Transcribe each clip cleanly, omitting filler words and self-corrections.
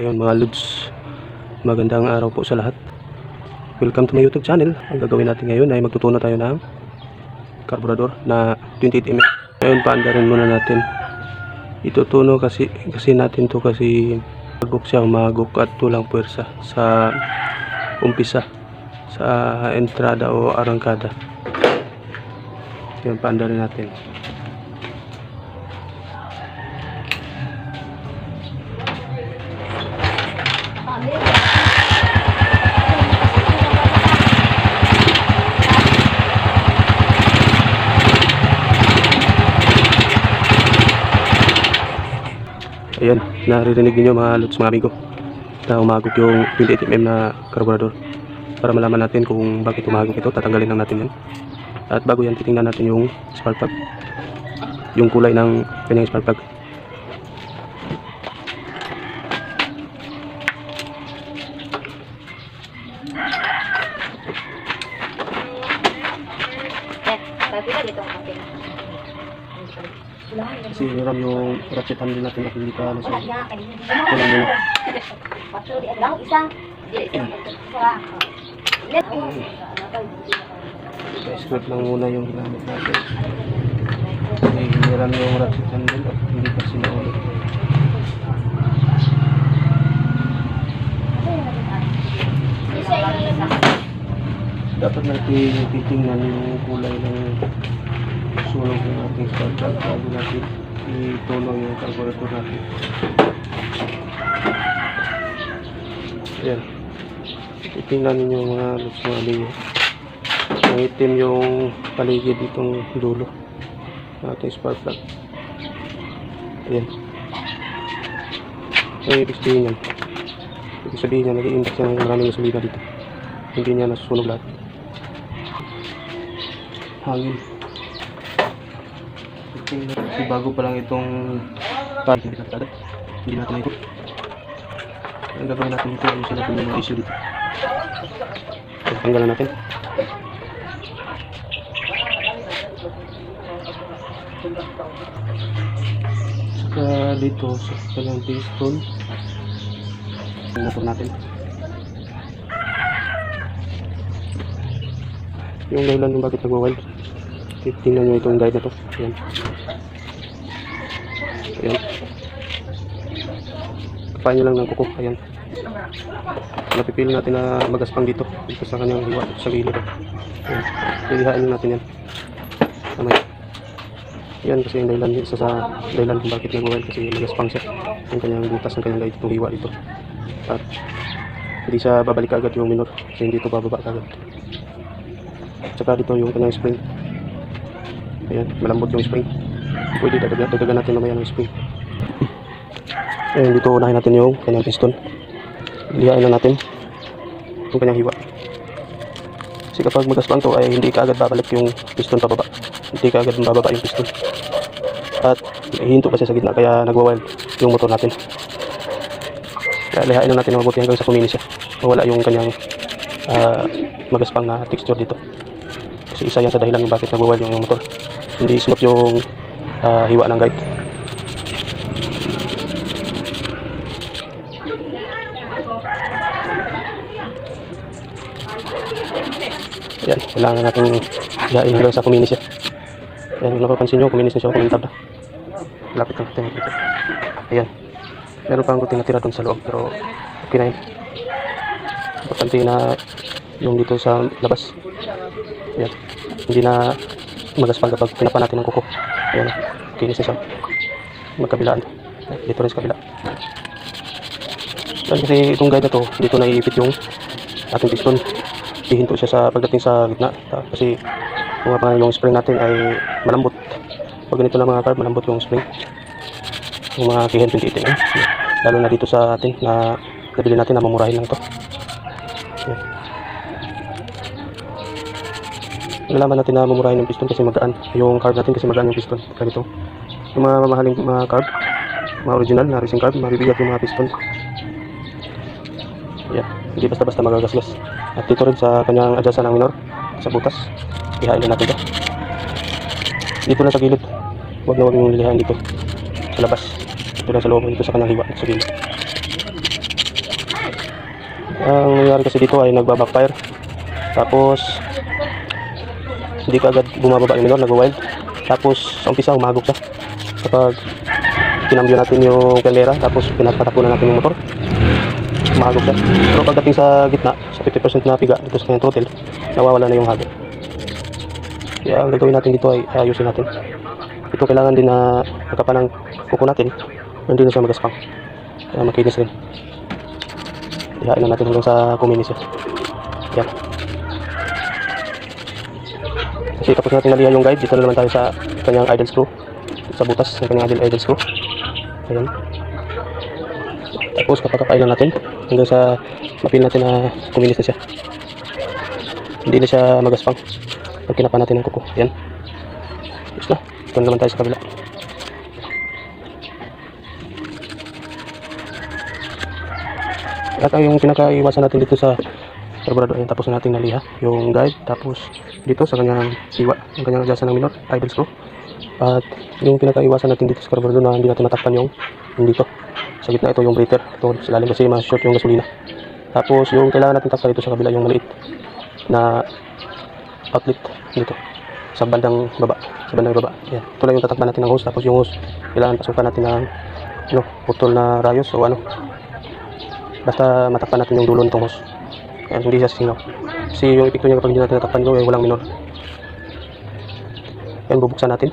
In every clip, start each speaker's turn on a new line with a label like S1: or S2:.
S1: Ayun mga lods, magandang araw po sa lahat. Welcome to my YouTube channel. Ang gagawin natin ngayon ay magtutuno tayo ng carburetor na 28mm. Ngayon paandarin muna natin. Itutuno kasi natin to kasi magok siya, umagok at tulang puwersa sa umpisa sa entrada o arangkada. Ngayon paandarin natin. Ayan, naririnig niyo mga lods, mga amigo, na umagok yung 28mm na carburetor. Para malaman natin kung bakit umagok ito, tatanggalin lang natin yan. At bago yan, titingnan natin yung spark plug, yung kulay ng kanyang spark plug. Kasi hiram yung ratchet handle natin at hindi pa ano sa kulang muna. Squirt lang muna yung ginamit natin. Kasi hiram yung ratchet handle at hindi pa sinaulit. Dapat natin titingnan yung kulay ng sulog ng ating spark plug bago natin itunog yung carburetor natin. Ayan, titingnan ninyo mga lods, mga amigo. Ang itim yung paligid itong dulo ng ating spark plug. Ayan, ang ibig sabihin yan, nag-i-impact siya ng maraming gasolina dito, hindi niya nasusunog lahat. Hangin kasi bago pa lang itong pad, hindi natin ito. Ang gagawin natin ito, ayusin natin yung mga issue dito. Tanggalan natin. Saka dito sa kanyang piston, motor natin. Yung dahilan yung bakit nagwa-wild, tingnan nyo itong guide na to. Ayan. Ayan. Kapain nyo lang ng kuko. Ayan. Napipili natin na magaspang dito sa kanyang hiwa sa gilid. Ayan. Pilihain natin yan. Kamay. Yan kasi yung dahilan, isa sa dahilan kung bakit nag-wild, kasi magaspang siya. Yung kanyang butas ng kanyang guide, itong hiwa dito. At hindi siya babalik agad yung minor kasi hindi ito bababa agad. Tsaka dito yung kanyang spring. Ayan, malambot yung spring. Pwede dagdagan natin mamaya ng spring. Ayan, dito unahin natin yung kanyang piston. Lihain na natin yung kanyang hiwa. Kasi kapag magaspang to ay hindi kaagad babalik yung piston pababa. Hindi kaagad bababa yung piston. At hinto kasi sa gitna kaya nagwa-wild yung motor natin. Kaya lihain na natin na mabuti hanggang sa kuminis siya. Mawala yung kanyang magaspang na texture dito. Kasi isa yan sa dahilan bakit nagwa-wild yung motor. Hindi smooth yung hiwa ng guide. Ayan, kailangan natin hihain hanggang sa kuminis siya. Ayan, kung napapansin nyo, kuminis na siya, kumintab na. Lapit lang natin dito. Ayan, meron pang kunting natira doon sa loob, pero okay na yun. Importante na yung dito sa labas. Ayan, hindi na magaspang kapag tinapan natin ng kuko. Ayan, kinis na siya. Magkabilaan. Dito rin sa kabila. Ayan, kasi itong guide na to, dito naiipit yung ating piston. Hihinto siya sa pagdating sa gitna. Kasi yung spring natin ay malambot. Pag ganito lang mga carb, malambot yung spring. Yung mga Kihen 28. Lalo na dito sa atin na nabili natin na mamurahin lang ito. Ayan. Nalaman natin na mamurahin yung piston kasi magaan. Yung carb natin kasi magaan yung piston. Ganito. Yung mga mamahaling mga carb, mga original na racing carb, mabibigat yung mga piston. Ayan. Hindi basta-basta magagasgas. At dito rin sa kanyang adjustan ng minor, sa butas, ihain na natin ito. Dito na sa gilid. Huwag na huwag yung lilihain dito sa labas. Ito lang sa loob, dito sa kanyang hiwa at sa gilid. Ang nangyari kasi dito ay nagba-backfire. Tapos hindi ka agad bumababa yung minor, nag-wild. Tapos sa umpisa umagok siya. Kapag kinambyo natin yung camera, tapos pinagpatapunan natin yung motor, umagok siya. Pero pagdating sa gitna, sa 50% na piga dito sa kanyang throttle, nawawala na yung hagok. Kaya ang gagawin natin dito ay ayusin natin. Ito kailangan din na magkapan ng kuko natin, hindi na siya magaspang. Kaya makinis rin. Ihain na natin hanggang sa kuminis siya. Yan. Kasi tapos natin nalihan yung guide, dito na naman tayo sa kanyang idle screw. Sa butas ng kanyang idle screw. Ayan. Tapos kapakapain lang natin hanggang sa mapil natin na kuminis na siya. Hindi na siya magaspang pag kinapan natin ng kuko. Ayan. Tapos na. Ito na naman tayo sa kabila. At yung pinakaiwasan natin dito sa carburetor, ayun, tapos na natin naliha yung guide, tapos dito sa kanyang siwa, yung kanyang adjustan ng minor, idle screw. At yung pinakaiwasan natin dito sa carburetor na hindi natin matakpan yung dito sa gitna, ito yung breather, ito sa lalim kasi ma-short yung gasolina. Tapos yung kailangan natin takpan dito sa kabila, yung maliit na outlet dito sa bandang baba, yan. Ito lang yung tatakpan natin ng hose. Tapos yung hose kailangan pasukan natin ng putol na rayos o basta matakpan natin yung dulo nitong hose. Ayan, hindi siya singaw. Kasi yung epekto niya kapag hindi natin natakpan ito ay walang minor. Ayan, bubuksan natin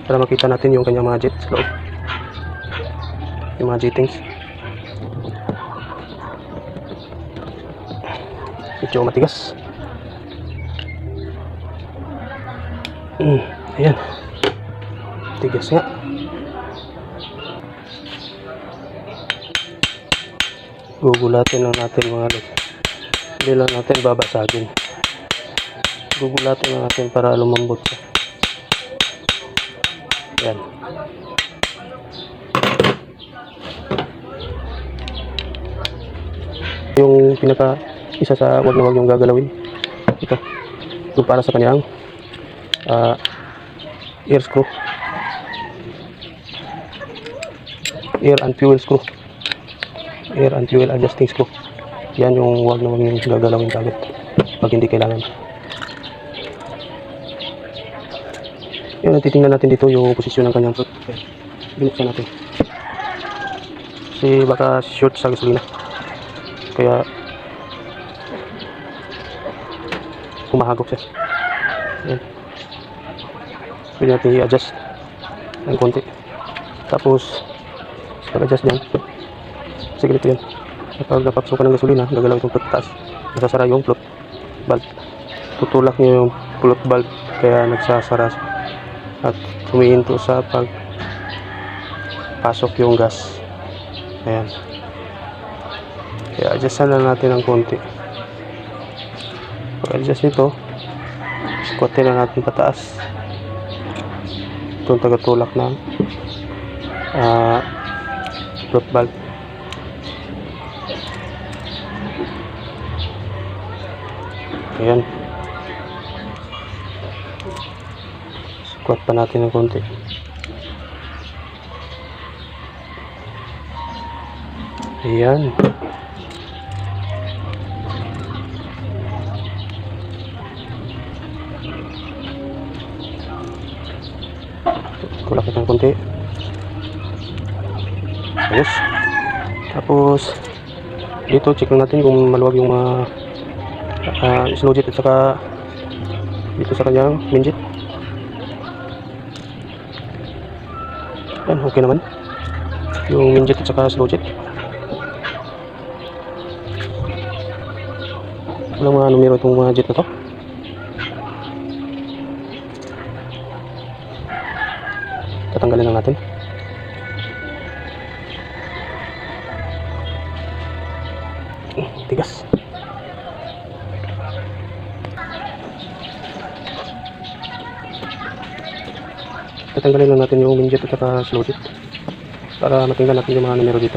S1: para makita natin yung kanyang mga jet sa loob, yung mga jettings. Medyo matigas. Ayan, tigas nga. Gugulatin lang natin mga lod. Hindi lang natin babasagin. Gugulatin lang natin para lumambot siya. Yan. Yung pinaka isa sa wag na wag yung gagalawin. Ito. Yung para sa kanyang air screw. Air and fuel screw. Air and fuel adjusting screw. Yan yung wag na wag yung gagalawin kagad pag hindi kailangan. Yan, titingnan natin dito yung posisyon ng kanyang float. Binuksan natin kasi baka short sa gasolina, kaya humahagok siya. Yan, pwede natin i-adjust ng konti. Tapos pag-adjust dyan, kasi ganito yan. Kapag napapasukan ng gasolina, gagalaw itong float taas, nasasara yung float valve. Tutulak niya yung float valve, kaya nagsasara at humihinto sa pagpasok yung gas. Ayan. Kaya adjustan na natin ng konti. Pag-adjust nito, squatin na natin pataas. Itong tagatulak ng float valve. Ayan. Squat pa natin ng konti. Ayan. Tulak natin ng konti. Ayos. Tapos dito check lang natin kung maluwag yung slow jet at saka dito sa kanyang main jet. Yan, okay naman yung main jet at saka slow jet. Walang mga numero itong mga jet na to. Tatanggalin lang natin. Tigas. Tatanggalin lang natin yung main jet at saka slow jet para matingnan natin yung mga numero dito.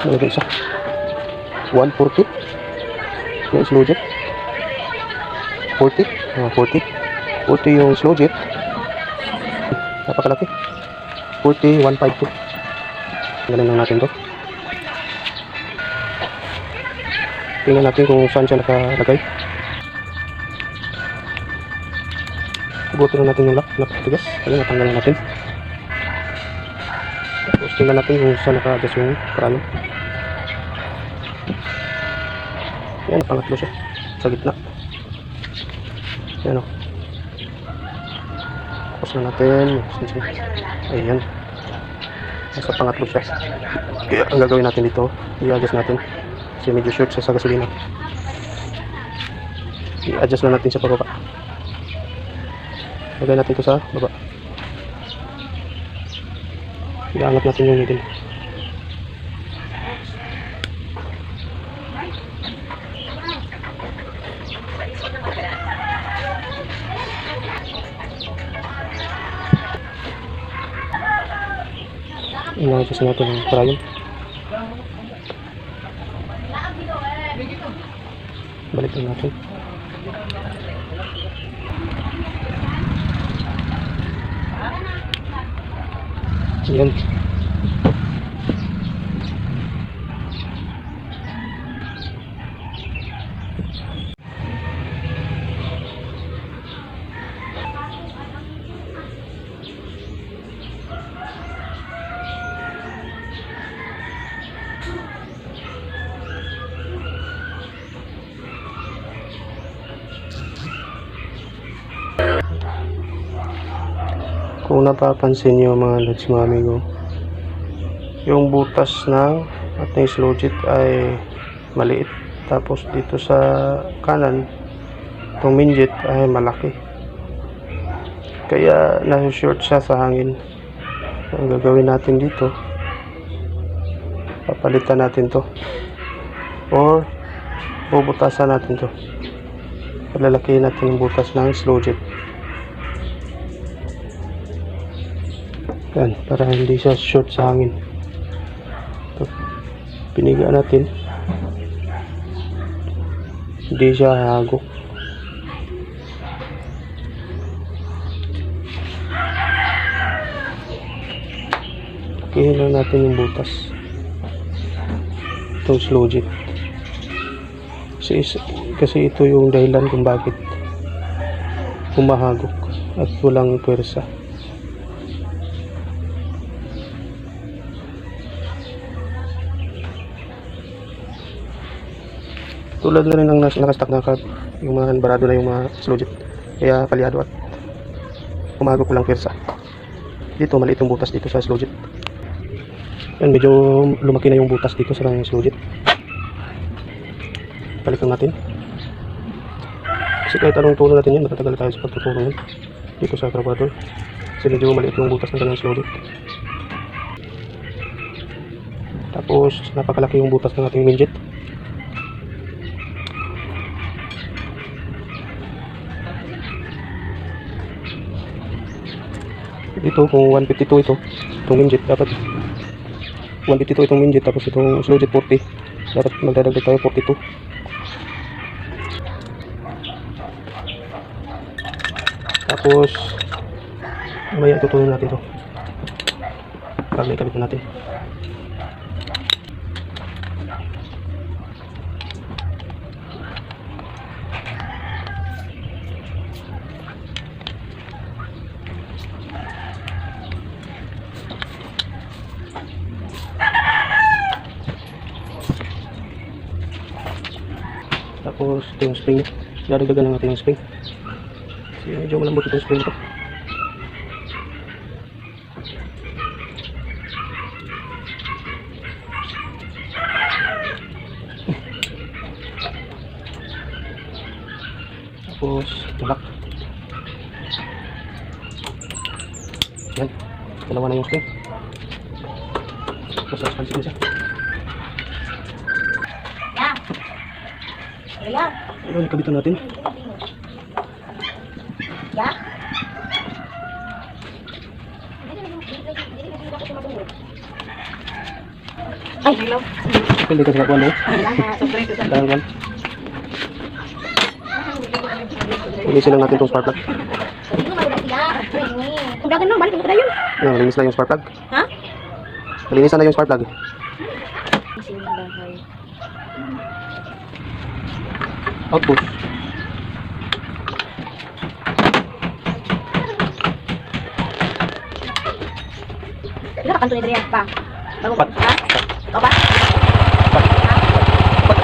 S1: Malagay isa 140 yung slow jet, 40 yung slow jet, Napakalaki. 4152. Galing lang natin to. Tingnan natin kung saan siya nakalagay. Buti na natin yung lock. Napakatigas. Kaya natanggal na natin. Tapos tingnan natin kung saan naka-adjust yung prano. Yan, pangatlo siya. Sa gitna. Yan o. Tapos na natin. Ayan. Nasa pangatlo siya. Kaya ang gagawin natin dito, i-adjust natin. Kasi medyo short siya sa gasolina. I-adjust na natin sa pababa. Lagay natin ito sa baba. I-angat natin yung needle. I-adjust natin yung parayon. Balik lang natin. Yan. Kung napapansin nyo mga lods mga amigo, yung butas ng ating slow jet ay maliit, tapos dito sa kanan itong main jet ay malaki, kaya nasa-short siya sa hangin. Ang gagawin natin dito, papalitan natin to or bubutasan natin to. Palalakihin natin yung butas ng slow jet. Yan, para hindi siya short sa hangin. Ito, piniga natin. Hindi siya hagok. Lakihin lang natin yung butas. Itong slow jet. Kasi ito yung dahilan kung bakit humahagok at walang pwersa. Tulad na rin ng nakastock na yung mga barado na yung mga slow jet. Kaya kalyado at umagok ko lang pwersa. Dito maliit yung butas dito sa slow jet. Yan, medyo lumaki na yung butas dito sa slow jet. Balikan natin. Kasi kahit anong tulo natin yan, matatagal tayo sa pagtutulo yan dito sa carburetor. Kasi medyo maliit yung butas ng kanyang slow jet. Tapos napakalaki yung butas ng ating main jet. Dito kung 152 itong main jet, dapat 152 itong main jet, tapos itong slow jet 40, dapat magdadagdag tayo 42. Tapos mamaya tutulong natin to pag may kabit na natin. Tapos ito yung spring, dadagdagan lang natin ng spring kasi medyo malambot itong spring ito. Tapos tulak. Yan, dalawa na yung spring. Tapos expansive na siya. Ayun, kabitan natin.
S2: Ay, hello.
S1: Pwede ka sa kakuan eh. Dahan-dahan. Ilisin lang natin itong spark plug.
S2: Dagan no, balik mo dayon.
S1: Yan, malinis na yung spark plug.
S2: Ha?
S1: Malinisan na yung spark plug. Output.
S2: Ila kanto ni Drian pa. Bago
S1: Pat.
S2: ha? O ba?
S1: Pat. Pat.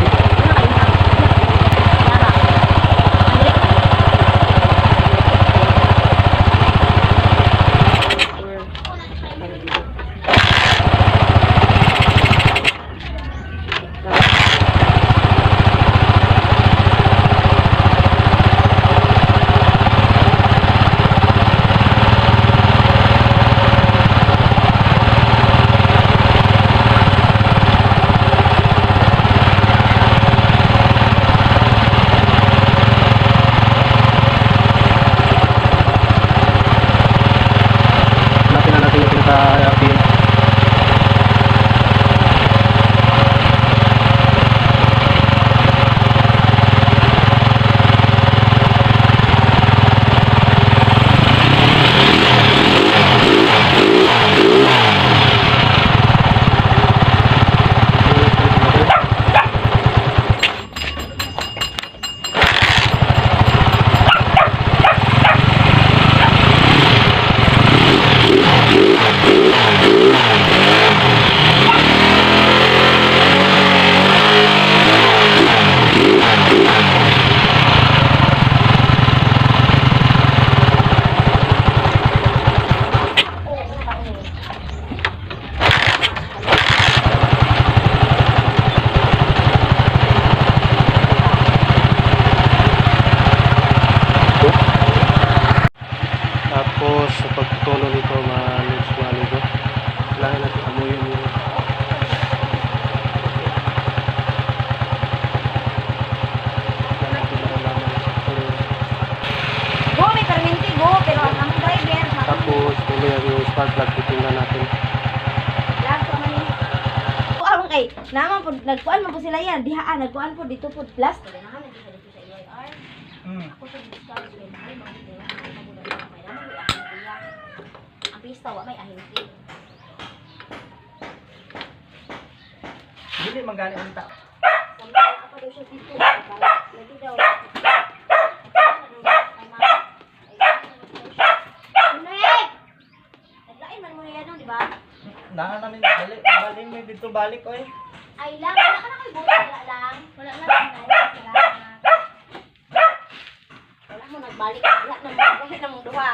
S1: Natin na natin yung pinaka-pin. Tapos sa pagtutulo nito maligo. Kailangan natin amuyin yung kailangan natin malalaman sa pagtulo.
S2: Go, may perminti go, pero ang driver
S1: Tapos mamaya yung spark plug titingnan natin.
S2: lang sa man ni. Kuan kay naman po nagkuan man po sila yan. Dihaan nagkuan po dito po plus. Ako sa discharge may mahal mga dito. Ang pista wa may ahinti.
S3: Hindi magani ang tao.
S2: Sampai apa daw siya dito. Lagi daw. Unek! Naglain man mo na yan, di ba?
S3: Naa namin balik may dito balik oy.
S2: Ay lang, wala ka na kay buta, wala lang. Wala na, wala mo nagbalik. Wala na mo, kahit na mong duha.